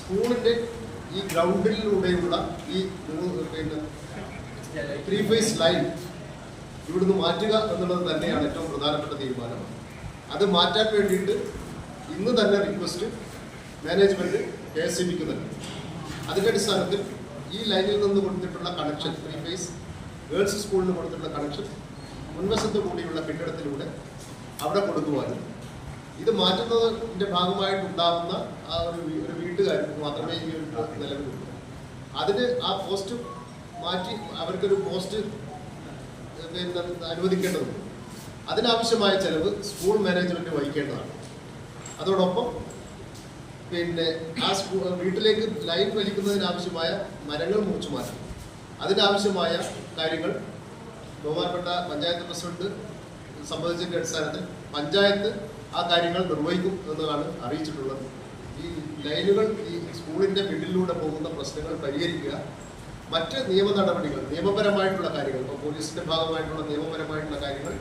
സ്കൂളിൻ്റെ ഈ ഗ്രൗണ്ടിലൂടെയുള്ള ഈ ത്രീ ഫേസ് ലൈൻ ഇവിടുന്ന് മാറ്റുക എന്നുള്ളത് തന്നെയാണ് ഏറ്റവും പ്രധാനപ്പെട്ട തീരുമാനം. അത് മാറ്റാൻ വേണ്ടിയിട്ട് ഇന്ന് തന്നെ റിക്വസ്റ്റ് മാനേജ്മെൻറ്റ് KSEBക്ക് നൽകി. അതിൻ്റെ അടിസ്ഥാനത്തിൽ ഈ ലൈനിൽ നിന്ന് കൊടുത്തിട്ടുള്ള കണക്ഷൻ, ത്രീ ഫേസ് ഗേൾസ് സ്കൂളിന് കൊടുത്തിട്ടുള്ള കണക്ഷൻ മുൻവശത്ത് കൂടിയുള്ള കെട്ടിടത്തിലൂടെ അവിടെ കൊടുക്കുവാനും ഇത് മാറ്റുന്നതിൻ്റെ ഭാഗമായിട്ടുണ്ടാകുന്ന ആ ഒരു വീട്ടുകാർക്ക് മാത്രമേ ഈ ഒരു നിലവിലുള്ളൂ. അതിന് ആ പോസ്റ്റ് മാറ്റി അവർക്കൊരു പോസ്റ്റ് അനുവദിക്കേണ്ടതുണ്ട്. അതിനാവശ്യമായ ചെലവ് സ്കൂൾ മാനേജ്മെൻറ്റ് വഹിക്കേണ്ടതാണ്. അതോടൊപ്പം ആ വീട്ടിലേക്ക് ലൈൻ വലിക്കുന്നതിനാവശ്യമായ മരങ്ങൾ മുറിച്ചു മാറ്റും. അതിനാവശ്യമായ കാര്യങ്ങൾ ബഹുമാനപ്പെട്ട പഞ്ചായത്ത് പ്രസിഡന്റ് സംബന്ധിച്ചതിൻ്റെ അടിസ്ഥാനത്തിൽ പഞ്ചായത്ത് ആ കാര്യങ്ങൾ നിർവഹിക്കും എന്നാണ് അറിയിച്ചിട്ടുള്ളത്. ഈ ലൈനുകൾ ഈ സ്കൂളിൻ്റെ മിഡിലൂടെ പോകുന്ന പ്രശ്നങ്ങൾ പരിഹരിക്കുക, മറ്റ് നിയമ നടപടികൾ, നിയമപരമായിട്ടുള്ള കാര്യങ്ങൾ, ഇപ്പോൾ പോലീസിൻ്റെ ഭാഗമായിട്ടുള്ള നിയമപരമായിട്ടുള്ള കാര്യങ്ങൾ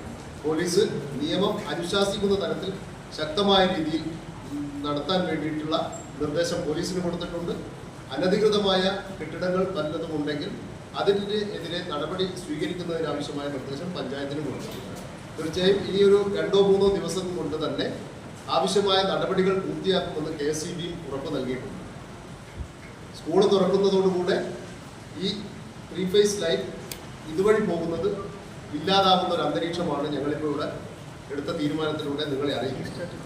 പോലീസ് നിയമം അനുശാസിക്കുന്ന തരത്തിൽ ശക്തമായ രീതിയിൽ നടത്താൻ വേണ്ടിയിട്ടുള്ള നിർദ്ദേശം പോലീസിന് കൊടുത്തിട്ടുണ്ട്. അനധികൃതമായ കെട്ടിടങ്ങൾ പലതും ഉണ്ടെങ്കിൽ അതിനെതിരെ നടപടി സ്വീകരിക്കുന്നതിനാവശ്യമായ നിർദ്ദേശം പഞ്ചായത്തിന് കൊടുത്തിട്ടുണ്ട്. തീർച്ചയായും ഇനി ഒരു 2-3 ദിവസം കൊണ്ട് തന്നെ ആവശ്യമായ നടപടികൾ പൂർത്തിയാക്കുമെന്ന് KSEBയും ഉറപ്പ് നൽകിയിട്ടുണ്ട്. സ്കൂൾ തുറക്കുന്നതോടുകൂടെ ഈ ത്രീ ഫേസ് ലൈൻ ഇതുവഴി പോകുന്നത് ഇല്ലാതാകുന്ന ഒരു അന്തരീക്ഷമാണ് ഞങ്ങളിപ്പോൾ ഇവിടെ എടുത്ത തീരുമാനത്തിലൂടെ നിങ്ങളെ അറിയിക്കുന്നത്.